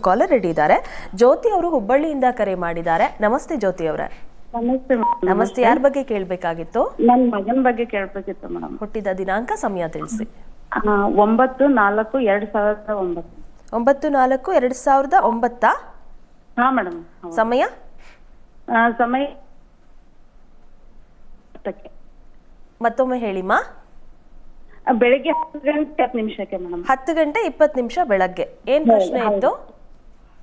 Caller ready ಇದ್ದಾರೆ. ಜ್ಯೋತಿ ಅವರು ಹುಬ್ಬಳ್ಳಿಯಿಂದ ಕರೆ ಮಾಡಿದ್ದಾರೆ. ನಮಸ್ತೆ ಜ್ಯೋತಿ ಅವರೇ. ನಮಸ್ತೆ. ನಮಸ್ತೆ. ಯಾರ ಬಗ್ಗೆ ಕೇಳಬೇಕಾಗಿತ್ತು? ನನ್ನ ಮಗನ ಬಗ್ಗೆ ಕೇಳಬೇಕಿತ್ತು ಮೇಡಮ್. ಹುಟ್ಟಿದ ದಿನಾಂಕ, ಸಮಯ ತಿಳಿಸಿ. 9/4/2009. 9/4/2009. ಹಾ ಮೇಡಮ್. ಸಮಯ ಸಮಯ ಮತ್ತೊಮ್ಮೆ ಹೇಳಿಮಾ. ಬೆಳಿಗ್ಗೆ 10 ಗಂಟೆ 20 ನಿಮಿಷಕ್ಕೆ ಮೇಡಮ್. 10 ಗಂಟೆ 20 ನಿಮಿಷ ಬೆಳಗ್ಗೆ. ಏನ್ ಪ್ರಶ್ನೆ ಇತ್ತು?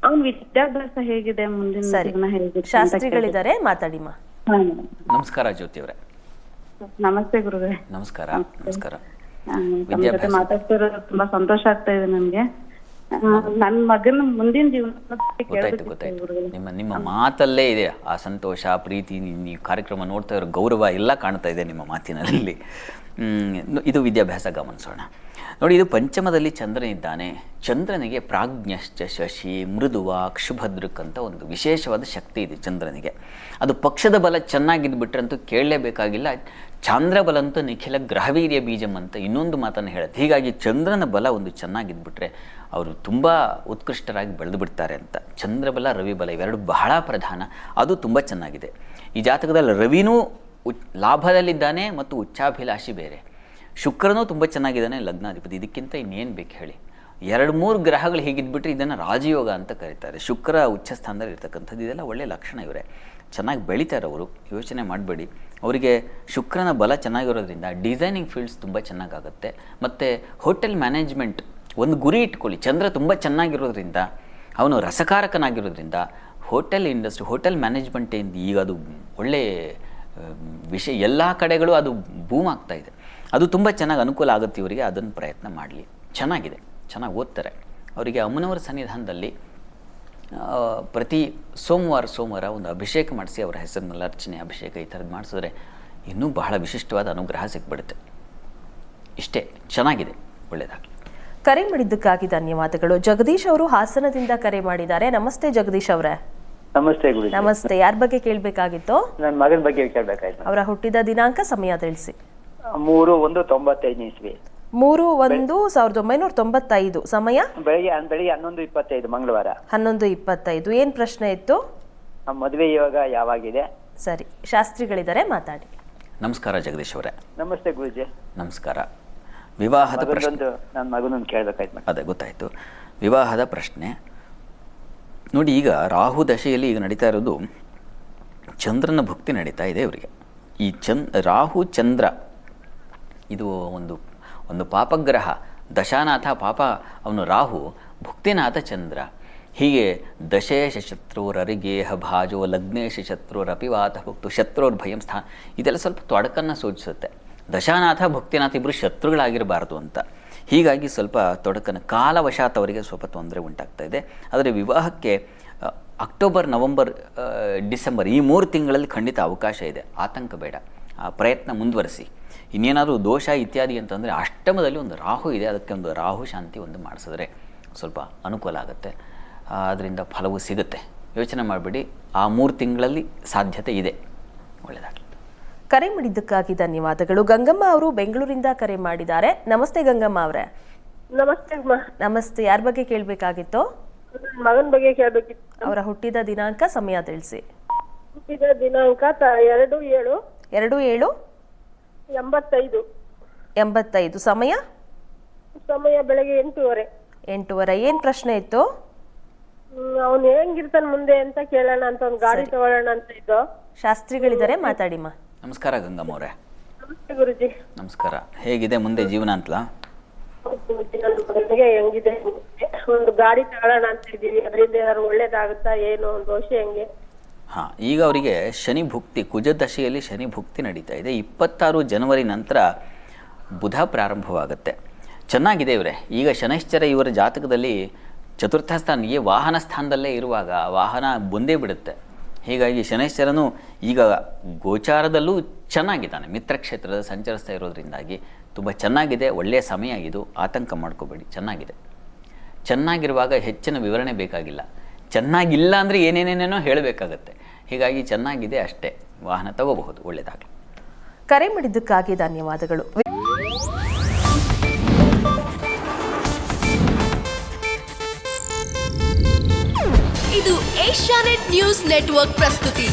ಅವ್ನ ವಿದ್ಯಾಭ್ಯಾಸ ಹೇಗಿದೆ, ಮುಂದಿನ ಜೀವನ ಹೇಗಿದೆ? ಶಾಸ್ತ್ರಿಗಳಿದ್ದಾರೆ, ಮಾತಾಡಿಮಾ. ಹಾ ಮೇಡಮ್. ನಮಸ್ಕಾರ ಜ್ಯೋತಿ ಅವರೇ. ನಮಸ್ತೆ ಗುರುಗಳೇ. ನಮಸ್ಕಾರ. ನಮಸ್ಕಾರ. ನಿಮ್ಮ ಜೊತೆ ಮಾತಾಡ್ತಿರೋದು ತುಂಬಾ ಸಂತೋಷ ಆಗ್ತಾ ಇದೆ ನನಗೆ. ನನ್ನ ಮಗನ ಮುಂದಿನ ಜೀವನ ಗೊತ್ತಾಯ್ತು. ನಿಮ್ಮ ಮಾತಲ್ಲೇ ಇದೆ ಆ ಸಂತೋಷ, ಪ್ರೀತಿ. ನೀವು ಕಾರ್ಯಕ್ರಮ ನೋಡ್ತಾ ಇರೋ ಗೌರವ ಎಲ್ಲ ಕಾಣ್ತಾ ಇದೆ ನಿಮ್ಮ ಮಾತಿನಲ್ಲಿ. ಇದು ವಿದ್ಯಾಭ್ಯಾಸ ಗಮನಿಸೋಣ ನೋಡಿ. ಇದು ಪಂಚಮದಲ್ಲಿ ಚಂದ್ರನಿದ್ದಾನೆ. ಚಂದ್ರನಿಗೆ ಪ್ರಾಜ್ಞಶ್ಚ ಶಶಿ ಮೃದುವ ಕ್ಷುಭದೃಕ್ ಅಂತ ಒಂದು ವಿಶೇಷವಾದ ಶಕ್ತಿ ಇದೆ ಚಂದ್ರನಿಗೆ. ಅದು ಪಕ್ಷದ ಬಲ ಚೆನ್ನಾಗಿದ್ಬಿಟ್ರಂತೂ ಕೇಳಲೇಬೇಕಾಗಿಲ್ಲ. ಚಾಂದ್ರ ಬಲ ಅಂತೂ ನಿಖಿಲ ಗ್ರಹವೀರ್ಯ ಬೀಜಂ ಅಂತ ಇನ್ನೊಂದು ಮಾತನ್ನು ಹೇಳುತ್ತೆ. ಹೀಗಾಗಿ ಚಂದ್ರನ ಬಲ ಒಂದು ಚೆನ್ನಾಗಿದ್ಬಿಟ್ರೆ ಅವರು ತುಂಬ ಉತ್ಕೃಷ್ಟರಾಗಿ ಬೆಳೆದು ಬಿಡ್ತಾರೆ ಅಂತ. ಚಂದ್ರಬಲ ರವಿಬಲ ಇವೆರಡು ಬಹಳ ಪ್ರಧಾನ. ಅದು ತುಂಬ ಚೆನ್ನಾಗಿದೆ. ಈ ಜಾತಕದಲ್ಲಿ ರವಿನೂ ಲಾಭದಲ್ಲಿದ್ದಾನೆ ಮತ್ತು ಉಚ್ಚಾಭಿಲಾಷಿ ಬೇರೆ. ಶುಕ್ರನೂ ತುಂಬ ಚೆನ್ನಾಗಿದ್ದಾನೆ, ಲಗ್ನಾಧಿಪತಿ. ಇದಕ್ಕಿಂತ ಇನ್ನೇನು ಬೇಕು ಹೇಳಿ? 2-3 ಗ್ರಹಗಳು ಹೀಗಿದ್ಬಿಟ್ರೆ ಇದನ್ನು ರಾಜಯೋಗ ಅಂತ ಕರೀತಾರೆ. ಶುಕ್ರ ಉಚ್ಚ ಸ್ಥಾನದಲ್ಲಿ ಇರ್ತಕ್ಕಂಥದ್ದು ಇದೆಲ್ಲ ಒಳ್ಳೆಯ ಲಕ್ಷಣ. ಇವರೇ ಚೆನ್ನಾಗಿ ಬೆಳೀತಾರೆ ಅವರು, ಯೋಚನೆ ಮಾಡಬೇಡಿ. ಅವರಿಗೆ ಶುಕ್ರನ ಬಲ ಚೆನ್ನಾಗಿರೋದ್ರಿಂದ ಡಿಸೈನಿಂಗ್ ಫೀಲ್ಡ್ಸ್ ತುಂಬ ಚೆನ್ನಾಗಾಗುತ್ತೆ. ಮತ್ತು ಹೋಟೆಲ್ ಮ್ಯಾನೇಜ್ಮೆಂಟ್ ಒಂದು ಗುರಿ ಇಟ್ಕೊಳ್ಳಿ. ಚಂದ್ರ ತುಂಬ ಚೆನ್ನಾಗಿರೋದ್ರಿಂದ, ಅವನು ರಸಕಾರಕನಾಗಿರೋದ್ರಿಂದ ಹೋಟೆಲ್ ಇಂಡಸ್ಟ್ರಿ, ಹೋಟೆಲ್ ಮ್ಯಾನೇಜ್ಮೆಂಟ್ ಈಗ ಅದು ಒಳ್ಳೆಯ ವಿಷಯ. ಎಲ್ಲ ಕಡೆಗಳು ಅದು ಬೂಮ್ ಆಗ್ತಾ ಇದೆ. ಅದು ತುಂಬ ಚೆನ್ನಾಗಿ ಅನುಕೂಲ ಆಗುತ್ತೆ ಇವರಿಗೆ. ಅದನ್ನು ಪ್ರಯತ್ನ ಮಾಡಲಿ. ಚೆನ್ನಾಗಿದೆ, ಚೆನ್ನಾಗಿ ಓದ್ತಾರೆ. ಅವರಿಗೆ ಅಮ್ಮನವರ ಸನ್ನಿಧಾನದಲ್ಲಿ ಪ್ರತಿ ಸೋಮವಾರ ಒಂದು ಅಭಿಷೇಕ ಮಾಡಿಸಿ, ಅವರ ಹೆಸರಿನಲ್ಲಿ ಅರ್ಚನೆ, ಅಭಿಷೇಕ ಈ ಥರದ್ದು ಮಾಡಿಸಿದ್ರೆ ಇನ್ನೂ ಬಹಳ ವಿಶಿಷ್ಟವಾದ ಅನುಗ್ರಹ ಸಿಕ್ಬಿಡುತ್ತೆ. ಇಷ್ಟೇ, ಚೆನ್ನಾಗಿದೆ, ಒಳ್ಳೆಯದಾಗಲಿ. ಕರೆ ಮಾಡಿದ್ದಕ್ಕಾಗಿ ಧನ್ಯವಾದಗಳು. ಜಗದೀಶ್ ಅವರು ಹಾಸನದಿಂದ ಕರೆ ಮಾಡಿದ್ದಾರೆ. ನಮಸ್ತೆ ಜಗದೀಶ್ ಅವರೇ. ನಮಸ್ತೆ ಗುರು. ನಮಸ್ತೆ. ಯಾರ ಬಗ್ಗೆ ಕೇಳಬೇಕಾಗಿತ್ತು? ನನ್ನ ಮಗನ ಬಗ್ಗೆ ಕೇಳಬೇಕಾಯ್ತು. ಅವರ ಹುಟ್ಟಿದ ದಿನಾಂಕ, ಸಮಯ ತಿಳಿಸಿ. 3/1/95 ಇಸ್ವಿ. 3/1/1995. ಸಮಯ ಬೆಳಿಗ್ಗೆ 11:25 ಮಂಗಳವಾರ. 11:25. ಏನ್ ಪ್ರಶ್ನೆ ಇತ್ತು? ಮದುವೆ ಯೋಗ ಯಾವಾಗಿದೆ? ಸರಿ, ಶಾಸ್ತ್ರಿಗಳಿದ್ದಾರೆ, ಮಾತಾಡಿ. ನಮಸ್ಕಾರ ಜಗದೀಶ್ ಅವರೇ. ನಮಸ್ತೆ ಗುರುಜಿ. ನಮಸ್ಕಾರ. ವಿವಾಹದ ಪ್ರಶ್ನೆ ನನ್ನ ಮಗನೊಂದು ಕೇಳಬೇಕಾಯ್ತು. ಅದೇ ಗೊತ್ತಾಯಿತು. ವಿವಾಹದ ಪ್ರಶ್ನೆ ನೋಡಿ. ಈಗ ರಾಹು ದಶೆಯಲ್ಲಿ ಈಗ ನಡೀತಾ ಇರೋದು ಚಂದ್ರನ ಭುಕ್ತಿ ನಡೀತಾ ಇದೆ ಇವರಿಗೆ. ಈ ರಾಹು ಚಂದ್ರ ಇದು ಒಂದು ಪಾಪಗ್ರಹ. ದಶಾನಾಥ ಪಾಪ ಅವನು ರಾಹು, ಭುಕ್ತಿನಾಥ ಚಂದ್ರ. ಹೀಗೆ ದಶೇಶ ಶತ್ರುರರಿಗೇಹ ಭಾಜೋ ಲಗ್ನೇಶ ಶತ್ರುರಪಿವಾತ ಭುಕ್ತು ಶತ್ರುರ್ಭಯಂ ಸ್ಥಾನ. ಇದೆಲ್ಲ ಸ್ವಲ್ಪ ತೊಡಕನ್ನು ಸೂಚಿಸುತ್ತೆ. ದಶಾನಾಥ ಭುಕ್ತಿನಾಥ ಇಬ್ಬರು ಶತ್ರುಗಳಾಗಿರಬಾರ್ದು ಅಂತ. ಹೀಗಾಗಿ ಸ್ವಲ್ಪ ತೊಡಕನ್ನು, ಕಾಲವಶಾತ್ ಅವರಿಗೆ ಸ್ವಲ್ಪ ತೊಂದರೆ ಉಂಟಾಗ್ತಾ ಇದೆ. ಆದರೆ ವಿವಾಹಕ್ಕೆ ಅಕ್ಟೋಬರ್, ನವಂಬರ್, ಡಿಸೆಂಬರ್ ಈ 3 ತಿಂಗಳಲ್ಲಿ ಖಂಡಿತ ಅವಕಾಶ ಇದೆ. ಆತಂಕ ಬೇಡ, ಆ ಪ್ರಯತ್ನ ಮುಂದುವರಿಸಿ. ಇನ್ನೇನಾದರೂ ದೋಷ ಇತ್ಯಾದಿ ಅಂತಂದರೆ ಅಷ್ಟಮದಲ್ಲಿ ಒಂದು ರಾಹು ಇದೆ, ಅದಕ್ಕೆ ಒಂದು ರಾಹು ಶಾಂತಿ ಒಂದು ಮಾಡಿಸಿದ್ರೆ ಸ್ವಲ್ಪ ಅನುಕೂಲ ಆಗುತ್ತೆ. ಅದರಿಂದ ಫಲವು ಸಿಗುತ್ತೆ. ಯೋಚನೆ ಮಾಡಬೇಡಿ, ಆ 3 ತಿಂಗಳಲ್ಲಿ ಸಾಧ್ಯತೆ ಇದೆ. ಒಳ್ಳೆಯದಾಗಲಿ. ಕರೆ ಮಾಡಿದ್ದಕ್ಕಾಗಿ ಧನ್ಯವಾದಗಳು. ಗಂಗಮ್ಮ ಅವರು ಬೆಂಗಳೂರಿಂದ ಕರೆ ಮಾಡಿದ್ದಾರೆ. ನಮಸ್ತೆ ಗಂಗಮ್ಮ ಅವರೇ. ನಮಸ್ತೆ. ನಮಸ್ತೆ. ಯಾರ ಬಗ್ಗೆ ಕೇಳಬೇಕಾಗಿತ್ತು? ಮಗನ ಬಗ್ಗೆ ಕೇಳಬೇಕಿತ್ತು. ಅವರ ಹುಟ್ಟಿದ ದಿನಾಂಕ, ಸಮಯ ತಿಳಿಸಿ. ಹುಟ್ಟಿದ ದಿನಾಂಕ 2/7/85. ಸಮಯ ಬೆಳಗ್ಗೆ 8:30. 8:30. ಏನ್ ಪ್ರಶ್ನೆ ಇತ್ತು? ಅವ್ನು ಹೆಂಗಿರ್ತಾನೆ ಮುಂದೆ ಅಂತ ಕೇಳೋಣ ಅಂತ, ಒಂದು ಗಾಡಿ ತಗೊಳ್ಳೋಣ ಅಂತ ಇದ್ದು. ಶಾಸ್ತ್ರಿಗಳಿದ್ದಾರೆ, ಮಾತಾಡಿಮ್ಮ. ನಮಸ್ಕಾರ ಗಂಗಮ್ಮ ಅವರೇ. ನಮಸ್ತೆ ಗುರುಜಿ. ನಮಸ್ಕಾರ. ಹೇಗಿದೆ ಮುಂದೆ ಜೀವನ ಅಂತಲಾ? ಹೆಂಗಿದೆ, ಒಂದು ಗಾಡಿ ತಗೊಳ್ಳೋಣ ಅಂತ ಇದ್ದೀವಿ. ಅದರಿಂದ ಏನಾದ್ರು ಒಳ್ಳೇದಾಗುತ್ತಾ ಏನು, ದೋಷ ಹೆಂಗೆ? ಹಾಂ, ಈಗ ಅವರಿಗೆ ಶನಿ ಭುಕ್ತಿ, ಕುಜ ದಶೆಯಲ್ಲಿ ಶನಿ ಭುಕ್ತಿ ನಡೀತಾ ಇದೆ. 26 ಜನವರಿ ನಂತರ ಬುಧ ಪ್ರಾರಂಭವಾಗುತ್ತೆ. ಚೆನ್ನಾಗಿದೆ ಇವರೇ. ಈಗ ಶನೈಶ್ಚರ ಇವರ ಜಾತಕದಲ್ಲಿ ಚತುರ್ಥ ಸ್ಥಾನಿಗೆ ವಾಹನ ಸ್ಥಾನದಲ್ಲೇ ಇರುವಾಗ ವಾಹನ ಬಂದೇ ಬಿಡುತ್ತೆ. ಹೀಗಾಗಿ ಶನೈಶ್ಚರನು ಈಗ ಗೋಚಾರದಲ್ಲೂ ಚೆನ್ನಾಗಿದ್ದಾನೆ. ಮಿತ್ರಕ್ಷೇತ್ರದ ಸಂಚರಿಸ್ತಾ ಇರೋದ್ರಿಂದಾಗಿ ತುಂಬ ಚೆನ್ನಾಗಿದೆ. ಒಳ್ಳೆಯ ಸಮಯ ಇದು. ಆತಂಕ ಮಾಡ್ಕೋಬೇಡಿ, ಚೆನ್ನಾಗಿದೆ. ಚೆನ್ನಾಗಿರುವಾಗ ಹೆಚ್ಚಿನ ವಿವರಣೆ ಬೇಕಾಗಿಲ್ಲ. ಚೆನ್ನಾಗಿಲ್ಲ ಅಂದರೆ ಏನೇನೇನೇನೋ ಹೇಳಬೇಕಾಗತ್ತೆ. ಹೀಗಾಗಿ ಚೆನ್ನಾಗಿದೆ ಅಷ್ಟೇ. ವಾಹನ ತಗೋಬಹುದು. ಒಳ್ಳೆಯದಾಗಲಿ. ಕರೆ ಮಾಡಿದ್ದಕ್ಕಾಗಿ ಧನ್ಯವಾದಗಳು. ಇದು ಏಷ್ಯಾನೆಟ್ ನ್ಯೂಸ್ ನೆಟ್ವರ್ಕ್ ಪ್ರಸ್ತುತಿ.